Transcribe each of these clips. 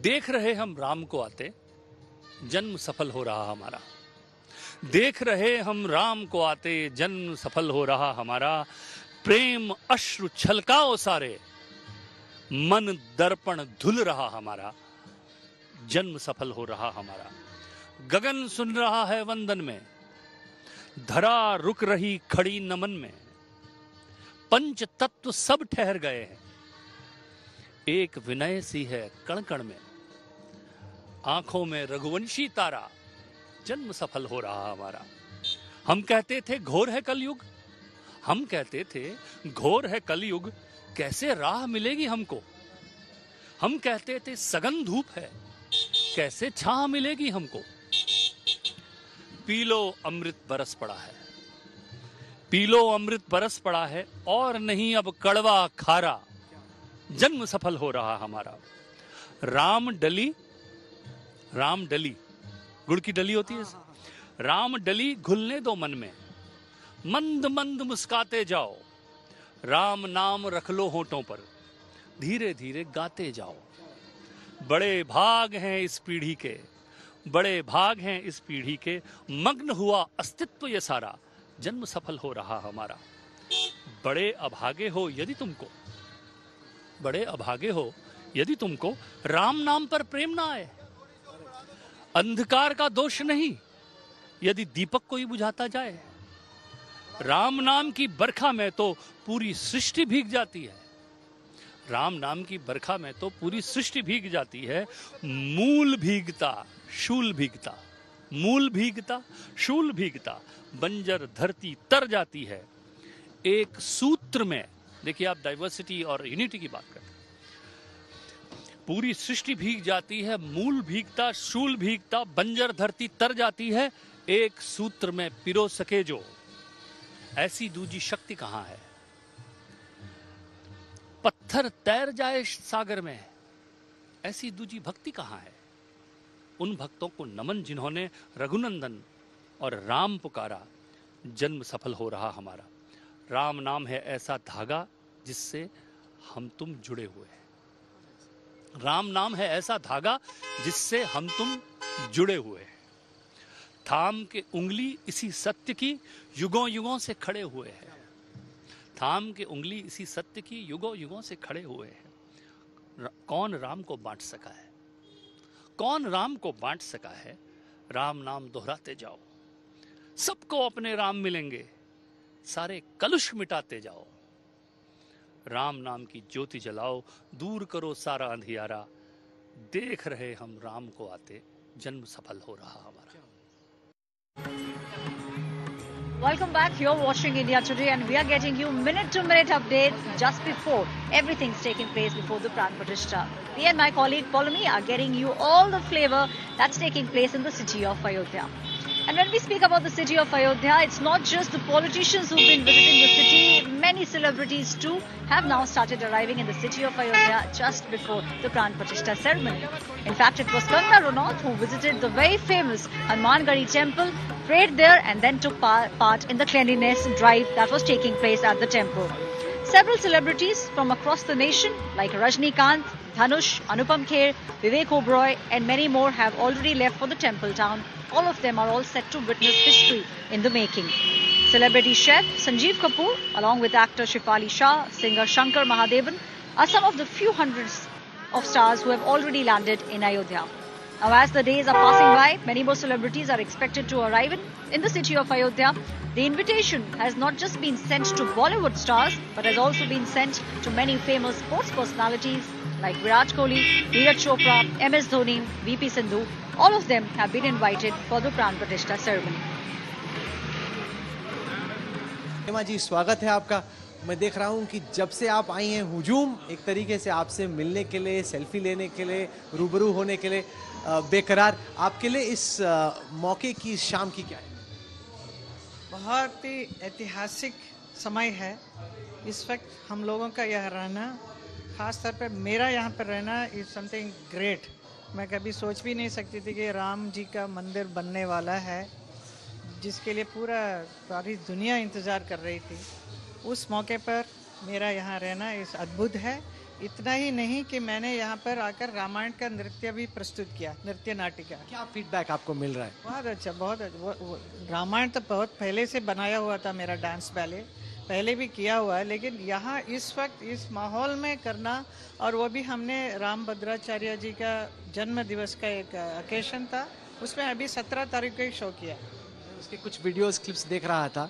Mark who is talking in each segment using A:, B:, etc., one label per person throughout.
A: देख रहे हम राम को आते, जन्म सफल हो रहा हमारा। देख रहे हम राम को आते, जन्म सफल हो रहा हमारा। प्रेम अश्रु छलकाओ सारे, मन दर्पण धुल रहा हमारा। जन्म सफल हो रहा हमारा। गगन सुन रहा है वंदन में, धरा रुक रही खड़ी नमन में। पंच तत्व सब ठहर गए हैं, एक विनय सी है कण कण में। आंखों में रघुवंशी तारा, जन्म सफल हो रहा हमारा। हम कहते थे घोर है कलयुग, हम कहते थे घोर है कलयुग, कैसे राह मिलेगी हमको। हम कहते थे सघन धूप है, कैसे छाह मिलेगी हमको। पी लो अमृत बरस पड़ा है, पी लो अमृत बरस पड़ा है, और नहीं अब कड़वा खारा। जन्म सफल हो रहा हमारा। राम डली, राम डली गुड़ की डली होती है, राम डली घुलने दो मन में। मंद मंद मुस्काते जाओ, राम नाम रख लो होठों पर, धीरे धीरे गाते जाओ। बड़े भाग हैं इस पीढ़ी के, बड़े भाग हैं इस पीढ़ी के, मग्न हुआ अस्तित्व ये सारा। जन्म सफल हो रहा हमारा। बड़े अभागे हो यदि तुमको, बड़े अभागे हो यदि तुमको राम नाम पर प्रेम ना आए। अंधकार का दोष नहीं यदि दीपक कोई बुझाता जाए। राम नाम की बरखा में तो पूरी सृष्टि भीग जाती है, राम नाम की बरखा में तो पूरी सृष्टि भीग जाती है। मूल भीगता शूल भीगता, मूल भीगता शूल भीगता, बंजर धरती तर जाती है। एक सूत्र में, देखिए आप डाइवर्सिटी और यूनिटी की बात करते हैं। पूरी सृष्टि भीग जाती है, मूल भीगता शूल भीगता, बंजर धरती तर जाती है। एक सूत्र में पिरो सके जो, ऐसी दूजी शक्ति कहां है। पत्थर तैर जाए सागर में, ऐसी दूजी भक्ति कहां है। उन भक्तों को नमन जिन्होंने रघुनंदन और राम पुकारा। जन्म सफल हो रहा हमारा। राम नाम है ऐसा धागा जिससे हम तुम जुड़े हुए हैं। राम नाम है ऐसा धागा जिससे हम तुम जुड़े हुए हैं। थाम के उंगली इसी सत्य की, युगों युगों से खड़े हुए हैं। थाम के उंगली इसी सत्य की, युगों युगों से खड़े हुए हैं। कौन राम को बांट सका है, कौन राम को बांट सका है। राम नाम दोहराते जाओ, सबको अपने राम मिलेंगे, सारे कलुष मिटाते जाओ। राम नाम की ज्योति जलाओ, दूर करो सारा अंधियारा। देख रहे हम राम को आते, जन्म सफल हो रहा हमारा।
B: Welcome back. You're watching India Today and we are getting you minute-to-minute updates just before everything's taking place before the Pran Pratishtha. Me and my colleague Paulomi are getting you all the flavor that's taking place in the city of Ayodhya. And when we speak about the city of Ayodhya, it's not just the politicians who've been visiting the city. Many celebrities too have now started arriving in the city of Ayodhya just before the Pran Pratishtha ceremony. In fact, it was Kangana Ranaut who visited the very famous Hanumangadi temple, prayed there and then took part in the cleanliness drive that was taking place at the temple. Several celebrities from across the nation like Rajnikant, Dhanush, Anupam Kher, Vivek Oberoi and many more have already left for the temple town. All of them are all set to witness history in the making. Celebrity chef Sanjeev Kapoor along with actor Shefali Shah, singer Shankar Mahadevan are some of the few hundreds of stars who have already landed in Ayodhya. Now as the days are passing by, many more celebrities are expected to arrive in the city of Ayodhya. The invitation has not just been sent to Bollywood stars but has also been sent to many famous sports personalities like Virat Kohli, Neeraj Chopra, MS Dhoni, VP Sindhu. All of them have been invited for the Pran Pratishtha ceremony.
C: Hema ji, स्वागत है आपका। मैं देख रहा हूं कि जब से आप आई हैं, हुजूम एक तरीके से आपसे मिलने के लिए, सेल्फी लेने के लिए, रूबरू होने के लिए बेकरार। आपके लिए इस मौके की, इस शाम की क्या है?
D: बहुत ही ऐतिहासिक समय है। इस वक्त हम लोगों का यह रहना, खास तौर पे मेरा यहाँ पर रहना इज समथिंग ग्रेट। मैं कभी सोच भी नहीं सकती थी कि राम जी का मंदिर बनने वाला है, जिसके लिए सारी दुनिया इंतज़ार कर रही थी। उस मौके पर मेरा यहाँ रहना इस अद्भुत है। इतना ही नहीं कि मैंने यहाँ पर आकर रामायण का नृत्य भी प्रस्तुत किया, नृत्य नाटिका।
C: क्या फीडबैक आपको मिल रहा है?
D: बहुत अच्छा, बहुत अच्छा। रामायण तो बहुत पहले से बनाया हुआ था, मेरा डांस बैले पहले भी किया हुआ है, लेकिन यहाँ इस वक्त इस माहौल में करना, और वो भी हमने राम भद्राचार्य जी का जन्म दिवस का एक ओकेशन था, उसमें अभी 17 तारीख को ही शो किया।
C: उसके कुछ वीडियोस क्लिप्स देख रहा था,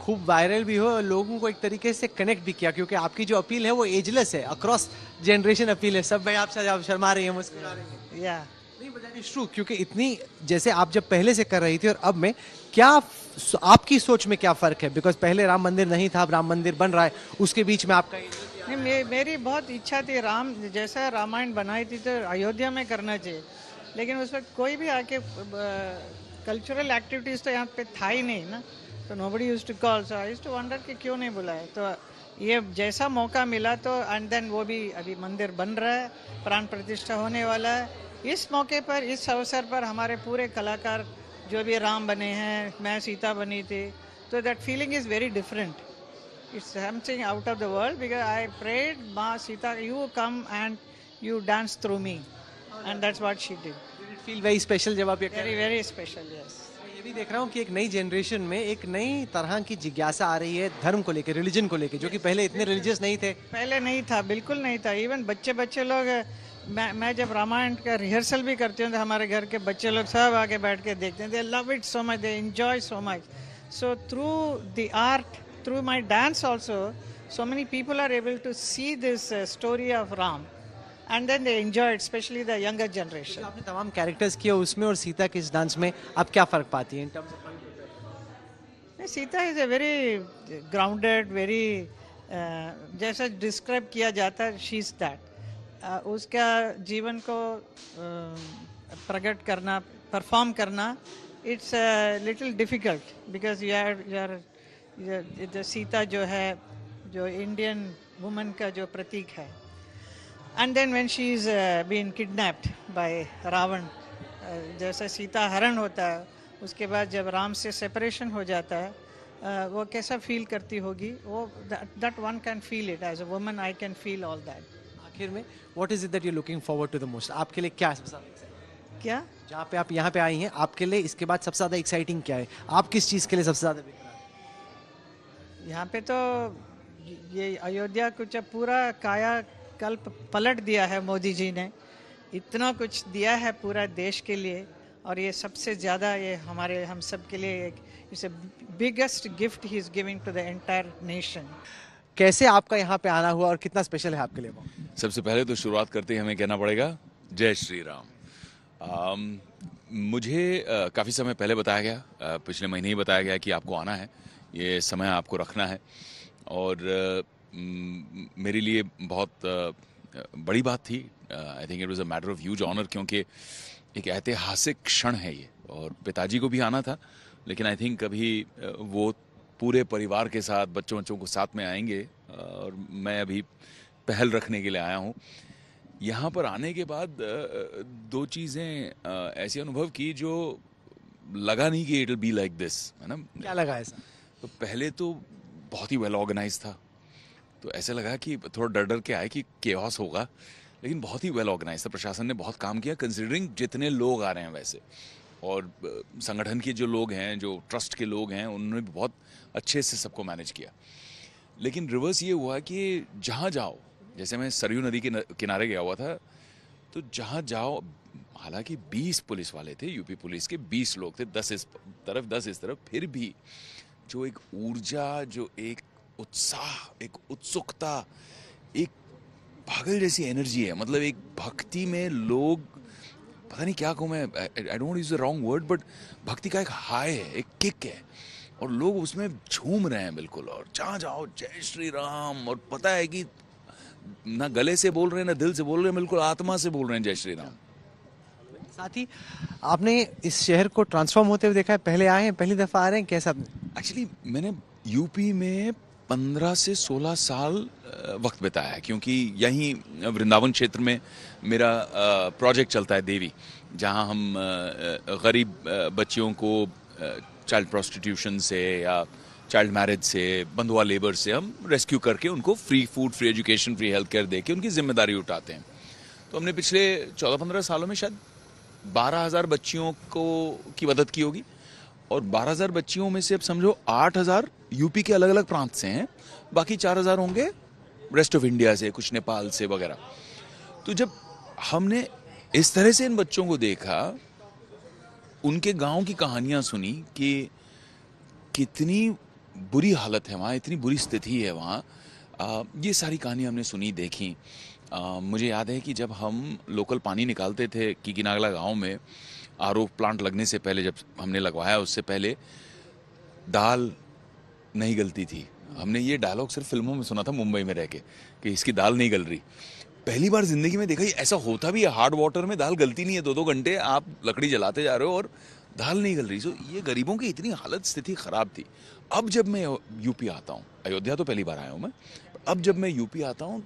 C: खूब वायरल भी हो और लोगों को एक तरीके से कनेक्ट भी किया, क्योंकि आपकी जो अपील है वो एजलेस है, अक्रॉस जनरेशन अपील है। सब भाई आपसे आप शर्मा रही हैं, मुस्कुरा रही हैं।
D: या
C: नहीं, बट दैट इज ट्रू, क्योंकि इतनी जैसे आप जब पहले से कर रही थी और अब में क्या आपकी सोच में क्या फर्क है? बिकॉज पहले राम मंदिर नहीं था, अब राम मंदिर बन रहा है, उसके बीच में आपका
D: नहीं, मेरी बहुत इच्छा थी, राम जैसा रामायण बनाई थी तो अयोध्या में करना चाहिए, लेकिन उस वक्त कोई भी आके कल्चरल एक्टिविटीज तो यहाँ पे था ही नहीं ना, तो nobody used to call, so I used to wonder कि क्यों नहीं बुलाया। तो ये जैसा मौका मिला तो, एंड देन वो भी अभी मंदिर बन रहा है, प्राण प्रतिष्ठा होने वाला है। इस मौके पर, इस अवसर पर हमारे पूरे कलाकार जो भी राम बने हैं, मैं सीता बनी थी, तो that feeling is very different, it's something out of the world, because I prayed Maa Sita you come and you dance through me, and that's what she did.
C: Feel very special जब आप ये कर रहे
D: वेरी वेरी स्पेशल, यस।
C: हैं। ये भी देख रहा हूँ कि एक नई जनरेशन में एक नई तरह की जिज्ञासा आ रही है धर्म को लेकर, रिलीजन को लेकर, जो कि पहले इतने रिलीजियस नहीं थे।
D: पहले नहीं था, बिल्कुल नहीं था। इवन बच्चे लोग, मैं जब रामायण का रिहर्सल भी करती हूँ तो हमारे घर के बच्चे लोग सब आके बैठ के देखते हैं, दे love it so much, they enjoy so much. So through the art, through my dance also, so many people are able to see this story of Ram, and then they enjoy it, especially the younger
C: जो
D: generation.
C: आपने तमाम characters किए उसमें और सीता के इस dance में आप क्या फर्क पाती हैं in terms of?
D: Sita is a very grounded, very जैसा डिस्क्राइब किया जाता है, शी इज दैट। उसका जीवन को प्रकट करना, परफॉर्म करना, it's little difficult, because you Sita जो है, जो इंडियन वुमन का जो प्रतीक है, and then when she is been kidnapped by Ravana, जैसा सीता हरण होता है, उसके बाद जब राम से सेपरेशन हो जाता है, वो कैसा फील करती होगी, वो that one can feel it as a woman, I can feel all that.
C: आखिर में what is it that you looking forward to the most? आपके लिए क्या सबसे ज्यादा exciting?
D: क्या
C: जहाँ पे आप यहाँ पे आई हैं, आपके लिए इसके बाद सबसे ज्यादा एक्साइटिंग क्या है? आप किस चीज के लिए सबसे ज्यादा बेकरार?
D: यहाँ पे तो ये अयोध्या को जब पूरा काया कल्प पलट दिया है मोदी जी ने, इतना कुछ दिया है पूरा देश के लिए, और ये सबसे ज़्यादा ये हम सब के लिए एक इट्स बिगेस्ट गिफ्ट ही is giving to the entire nation.
C: कैसे आपका यहाँ पे आना हुआ और कितना स्पेशल है आपके लिए वो?
E: सबसे पहले तो शुरुआत करते ही हमें कहना पड़ेगा जय श्री राम। मुझे काफ़ी समय पहले बताया गया, पिछले महीने ही बताया गया कि आपको आना है, ये समय आपको रखना है, और मेरे लिए बहुत बड़ी बात थी। I think it was a matter of huge honour, क्योंकि एक ऐतिहासिक क्षण है ये, और पिताजी को भी आना था, लेकिन आई थिंक अभी वो पूरे परिवार के साथ, बच्चों को साथ में आएंगे, और मैं अभी पहल रखने के लिए आया हूँ। यहाँ पर आने के बाद दो चीज़ें ऐसी अनुभव की जो लगा नहीं कि it will be like this, है ना।
C: क्या लगा ऐसा?
E: तो पहले तो बहुत ही वेल ऑर्गेनाइज था, तो ऐसे लगा कि थोड़ा डर के आए कि केओस होगा, लेकिन बहुत ही वेल ऑर्गेनाइज था। प्रशासन ने बहुत काम किया, कंसिडरिंग जितने लोग आ रहे हैं वैसे, और संगठन के जो लोग हैं, जो ट्रस्ट के लोग हैं, उन्होंने भी बहुत अच्छे से सबको मैनेज किया। लेकिन रिवर्स ये हुआ कि जहाँ जाओ, जैसे मैं सरयू नदी के किनारे गया हुआ था, तो जहाँ जाओ, हालांकि 20 पुलिस वाले थे, यूपी पुलिस के 20 लोग थे, 10 इस तरफ 10 इस तरफ, फिर भी जो एक ऊर्जा, जो एक उत्साह, एक उत्सुकता, एक पागल जैसी एनर्जी है, मतलब एक भक्ति में लोग, पता नहीं क्या कहूँ मैं, I don't use the wrong word, but भक्ति का एक हाई है, एक किक है, और लोग उसमें झूम रहे हैं बिल्कुल, और जहाँ जाओ जय श्री राम, और पता है कि ना गले से बोल रहे हैं, ना दिल से बोल रहे हैं, बिल्कुल आत्मा से बोल रहे हैं जय श्री राम।
C: साथ ही आपने इस शहर को ट्रांसफॉर्म होते हुए देखा है, पहले आए हैं, पहली दफा आ रहे हैं, कैसा?
E: एक्चुअली मैंने यूपी में 15 से 16 साल वक्त बिताया है, क्योंकि यहीं वृंदावन क्षेत्र में मेरा प्रोजेक्ट चलता है देवी, जहां हम गरीब बच्चियों को चाइल्ड प्रोस्टिट्यूशन से या चाइल्ड मैरिज से, बंधुआ लेबर से हम रेस्क्यू करके उनको free food, free education, free health care दे के उनकी जिम्मेदारी उठाते हैं। तो हमने पिछले 14-15 सालों में शायद 12,000 बच्चियों की मदद की होगी, और 12,000 बच्चियों में से अब समझो 8,000 यूपी के अलग अलग प्रांत से हैं, बाकी 4,000 होंगे रेस्ट ऑफ इंडिया से, कुछ नेपाल से वगैरह। तो जब हमने इस तरह से इन बच्चों को देखा, उनके गांव की कहानियां सुनी कि कितनी बुरी हालत है वहाँ, इतनी बुरी स्थिति है वहाँ, ये सारी कहानी हमने सुनी, देखी। मुझे याद है कि जब हम लोकल पानी निकालते थे किकिनागला गांव में, आरओ प्लांट लगने से पहले, जब हमने लगवाया उससे पहले दाल नहीं गलती थी। हमने ये डायलॉग सिर्फ फिल्मों में सुना था मुंबई में रह के कि इसकी दाल नहीं गल रही। पहली बार जिंदगी में देखा ये ऐसा होता भी है, हार्ड वाटर में दाल गलती नहीं है, 2-2 घंटे आप लकड़ी जलाते जा रहे हो और दाल नहीं गल रही। सो ये गरीबों की इतनी हालत, स्थिति खराब थी। अब जब मैं यूपी आता हूँ, अयोध्या तो पहली बार आया हूँ मैं, अब जब मैं यूपी आता हूँ